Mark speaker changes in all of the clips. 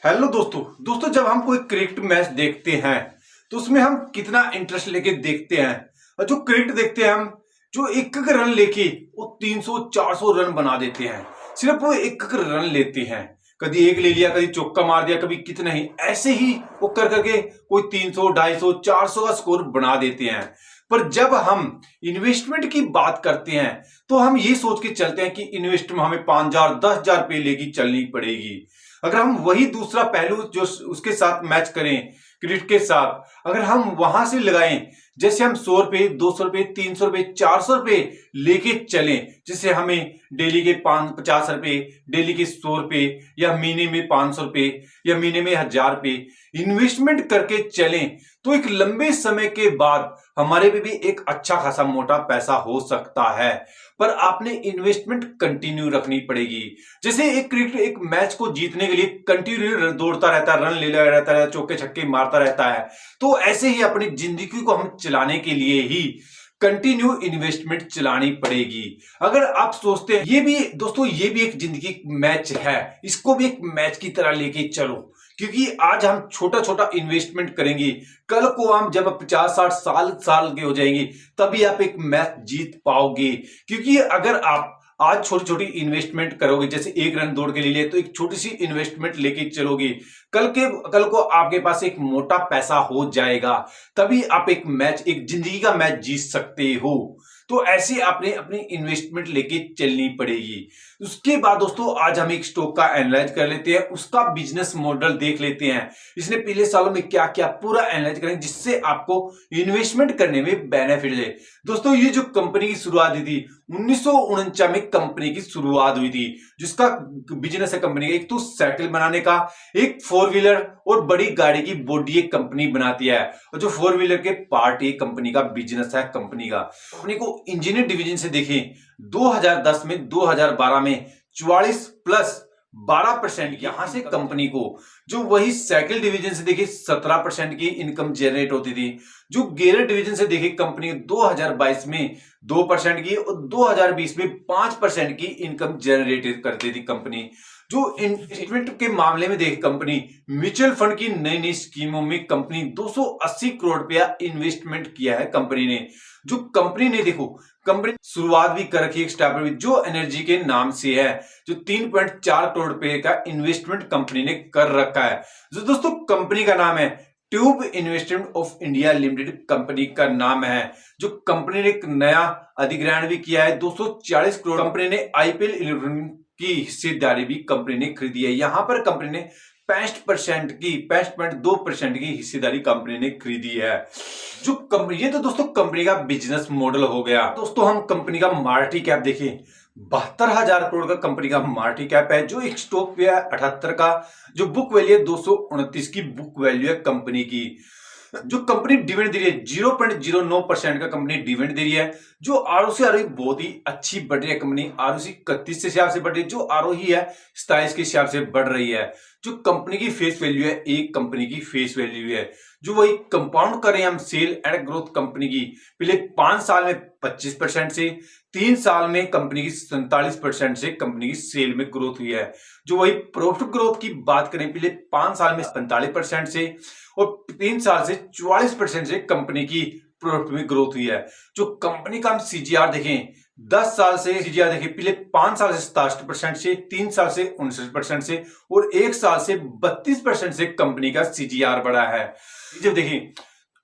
Speaker 1: Hello दोस्तों जब हम कोई क्रिकेट मैच देखते हैं तो उसमें हम कितना इंटरेस्ट लेके देखते हैं। और जो क्रिकेट देखते हैं हम, जो एक एक रन लेके वो 300-400 रन बना देते हैं। सिर्फ वो एक एक रन लेते हैं, कभी एक ले लिया, कभी चौका मार दिया, कभी कितना ही ऐसे ही वो कर करके कोई 300, 250, 400 का स्कोर बना देते हैं। पर जब हम इन्वेस्टमेंट की बात करते हैं तो हम ये सोच के चलते हैं कि इन्वेस्टमेंट हमें 5,000, 10,000 रुपए लेके चलनी पड़ेगी। अगर हम वही दूसरा पहलू जो उसके साथ मैच करें, क्रिकेट के साथ अगर हम वहां से लगाएं, जैसे हम 100 रुपए, 200 रुपए, 300 रुपए, 400 रुपए लेके चलें, जिससे हमें डेली के 50 रुपए, डेली के 100 रुपए, या महीने में 500 रुपए, या महीने में 1,000 रुपए इन्वेस्टमेंट करके चलें, तो एक लंबे समय के बाद हमारे पे भी एक अच्छा खासा मोटा पैसा हो सकता है। पर आपने इन्वेस्टमेंट कंटिन्यू रखनी पड़ेगी। जैसे एक क्रिकेट एक मैच को जीतने के लिए कंटिन्यू दौड़ता रहता है, रन ले रहता है, चौके छक्के मारता रहता है, तो ऐसे ही अपनी जिंदगी को हम चलाने के लिए ही कंटिन्यू इन्वेस्टमेंट चलानी पड़ेगी। अगर आप सोचते हैं ये भी दोस्तों, ये भी एक जिंदगी मैच है, इसको भी एक मैच की तरह लेके चलो, क्योंकि आज हम छोटा छोटा इन्वेस्टमेंट करेंगे, कल को हम जब 50-60 साल के हो जाएंगे तभी आप एक मैच जीत पाओगे। क्योंकि अगर आप आज छोटी छोटी इन्वेस्टमेंट करोगे, जैसे एक रन दौड़ के लिए तो एक छोटी सी इन्वेस्टमेंट लेके चलोगे, कल को आपके पास एक मोटा पैसा हो जाएगा, तभी आप एक मैच, एक जिंदगी का मैच जीत सकते हो। तो ऐसे आपने अपनी इन्वेस्टमेंट लेके चलनी पड़ेगी। उसके बाद दोस्तों आज हम एक स्टॉक का एनालाइज कर लेते हैं, उसका बिजनेस मॉडल देख लेते हैं, इसने पिछले सालों में क्या क्या पूरा एनालाइज करें, जिससे आपको इन्वेस्टमेंट करने में बेनिफिट है। दोस्तों ये जो कंपनी की शुरुआत हुई थी 1949 में, कंपनी की शुरुआत हुई थी, जिसका बिजनेस है कंपनी का, एक तो साइकिल बनाने का, एक 4 व्हीलर और बड़ी गाड़ी की बॉडी एक कंपनी बनाती है, और जो 4 व्हीलर के पार्ट एक कंपनी का बिजनेस है। कंपनी कंपनी को इंजीनियर डिवीजन से देखें 2010 में 2012 में 44+12% यहां से कंपनी को, जो वही साइकिल डिवीजन से देखिए 17% की इनकम जनरेट होती थी, जो गियर डिवीजन से देखिए कंपनी 2022 में 2% की और 2020 में 5% की इनकम जनरेट करती थी कंपनी। जो इन्वेस्टमेंट के मामले में देखे कंपनी म्यूचुअल फंड की नई नई स्कीमों में कंपनी 280 करोड़ रुपया इन्वेस्टमेंट किया है कंपनी ने। जो कंपनी ने देखो, कंपनी शुरुआत भी कर रखी है एक स्टार्टअप में जो एनर्जी के नाम से है, जो 3.4 करोड़ रुपए का इन्वेस्टमेंट कंपनी ने कर रखा है। जो दोस्तों कंपनी का नाम है tube investment of India limited, company का नाम है। जो कंपनी ने एक नया अधिग्रहण भी किया है 240 करोड़। कंपनी ने आईपीएल इलेक्ट्रॉनिक की हिस्सेदारी भी कंपनी ने खरीदी है। यहां पर कंपनी ने 65.2% की हिस्सेदारी कंपनी ने खरीदी है। जो कंपनी, ये तो दोस्तों कंपनी का बिजनेस मॉडल हो गया। दोस्तों हम कंपनी का मार्केट कैप देखें, 72,000 करोड़ का कंपनी का मार्केट कैप है। जो एक स्टॉक पे है 78 का, जो बुक वैल्यू है 229 की बुक वैल्यू है कंपनी की। जो कंपनी डिविडेंड दे रही है 0.09% का कंपनी डिविडेंड दे रही है। जो आरओसी आ रही है बहुत ही अच्छी बढ़ रही है कंपनी, आरओसी 31 के हिसाब से बढ़ रही है, जो आरओई है 27 के हिसाब से बढ़ रही है। जो कंपनी की फेस वैल्यू है, एक कंपनी की फेस वैल्यू है, जो वही कंपाउंड करें हम सेल एंड ग्रोथ कंपनी की, पहले 5 साल में 25% से, 3 साल में कंपनी की 47% से कंपनी की सेल में ग्रोथ हुई है। जो वही प्रॉफिट ग्रोथ की बात करें, पहले 5 साल में 45% से और 3 साल से 44% से कंपनी की प्रॉफिट में ग्रोथ हुई है। जो कंपनी का हम सीजीआर देखें, 10 साल से सीजीआर देखें, पहले 5 साल से 67% से, 3 साल से 59% से और 1 साल से 32% से कंपनी का सीजीआर बढ़ा है। जब देखें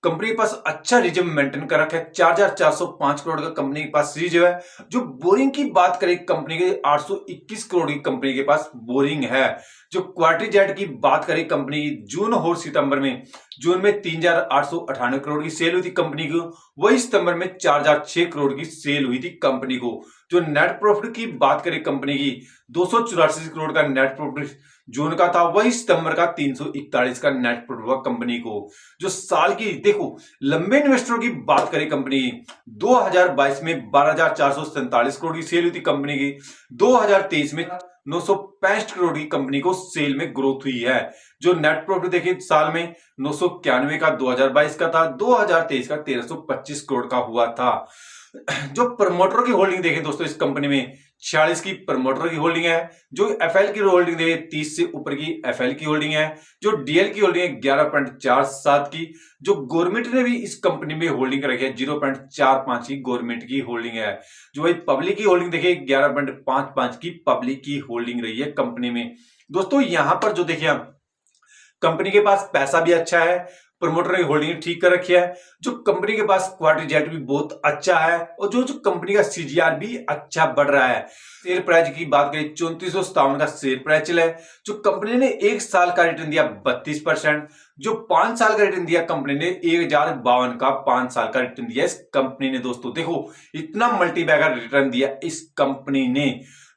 Speaker 1: कंपनी के पास अच्छा रिजर्व मेंटेन कर रखा है, 4,405 करोड़ का कंपनी के पास रिजर्व है। जो बोरिंग की बात करें कंपनी के 821 करोड़ की कंपनी के पास बोरिंग है। जो क्वार्टरली जेट की बात करें कंपनी की, जून और सितंबर में, जून में 3,898 करोड़ की सेल हुई थी कंपनी को, वही सितंबर में 4,006 करोड़ की सेल हुई थी कंपनी को। जो नेट प्रॉफिट की बात करें कंपनी की, 284 करोड़ का नेट प्रॉफिट जून का था, वही सितंबर का 341 का नेट प्रॉफिट हुआ कंपनी को। जो साल की देखो लंबे इन्वेस्टरों की बात करें कंपनी की, 2022 में 12,447 करोड़ की सेल हुई थी कंपनी की, 2023 में 965 करोड़ की कंपनी को सेल में ग्रोथ हुई है। जो नेट प्रॉफिट देखिए साल में 991 का 2022 का था, 2023 का 1,325 करोड़ का हुआ था। जो प्रमोटर की होल्डिंग देखें दोस्तों इस कंपनी में 46 की प्रमोटर की होल्डिंग है। जो एफएल की होल्डिंग देखिए 30 से ऊपर की एफएल की होल्डिंग है। जो डीएल की होल्डिंग है 11.47 की। जो गवर्नमेंट ने भी इस कंपनी में होल्डिंग रखी है 0.45 की गवर्नमेंट की होल्डिंग है। जो भाई पब्लिक की होल्डिंग देखिए 11.55 की पब्लिक की होल्डिंग रही है कंपनी में। दोस्तों यहां पर जो देखिए हम कंपनी के पास पैसा भी अच्छा है, प्रमोटर की होल्डिंग ठीक कर रखी है। जो कंपनी के पास क्वार्टर जेट भी बहुत अच्छा है और जो कंपनी का सीजीआर भी अच्छा बढ़ रहा है। शेयर प्राइस की बात करें 3457 का शेयर प्राइस चला है। जो कंपनी ने 1 साल का रिटर्न दिया 32%। जो 5 साल का रिटर्न दिया कंपनी ने 1052 का 5 साल का रिटर्न दिया इस कंपनी ने। दोस्तों देखो इतना मल्टीबैगर रिटर्न दिया इस कंपनी ने।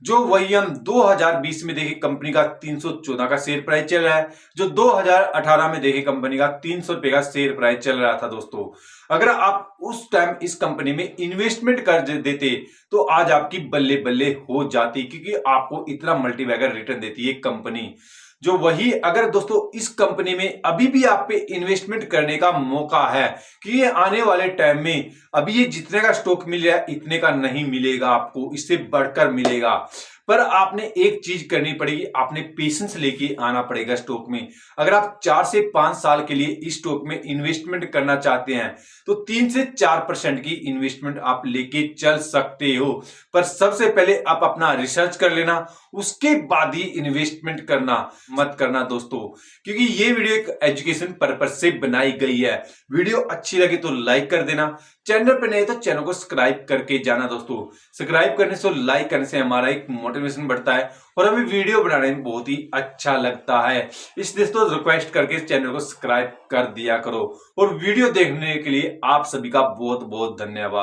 Speaker 1: जो वही हम 2020 में देखे कंपनी का 314 का शेयर प्राइस चल रहा है। जो 2018 में देखे कंपनी का 300 रुपए का शेयर प्राइस चल रहा था। दोस्तों अगर आप उस टाइम इस कंपनी में इन्वेस्टमेंट कर देते तो आज आपकी बल्ले बल्ले हो जाती, क्योंकि आपको इतना मल्टीबैगर रिटर्न देती है कंपनी। जो वही अगर दोस्तों इस कंपनी में अभी भी आप पे इन्वेस्टमेंट करने का मौका है कि ये आने वाले टाइम में अभी ये जितने का स्टॉक मिल रहा है इतने का नहीं मिलेगा, आपको इससे बढ़कर मिलेगा। पर आपने एक चीज करनी पड़ेगी, आपने पेशेंस लेके आना पड़ेगा स्टॉक में। अगर आप 4 से 5 साल के लिए इस स्टॉक में इन्वेस्टमेंट करना चाहते हैं तो 3 से 4% की इन्वेस्टमेंट आप लेके चल सकते हो। पर सबसे पहले आप अपना रिसर्च कर लेना, उसके बाद ही इन्वेस्टमेंट करना मत करना दोस्तों, क्योंकि ये वीडियो एक एजुकेशन पर्पज से बनाई गई है। वीडियो अच्छी लगे तो लाइक कर देना, चैनल पर नए तो चैनल को सब्सक्राइब करके जाना। दोस्तों सब्सक्राइब करने से, लाइक करने से हमारा एक मोटिवेशन बढ़ता है और हमें वीडियो बनाने में बहुत ही अच्छा लगता है। इसलिए दोस्तों रिक्वेस्ट करके चैनल को सब्सक्राइब कर दिया करो और वीडियो देखने के लिए आप सभी का बहुत बहुत धन्यवाद।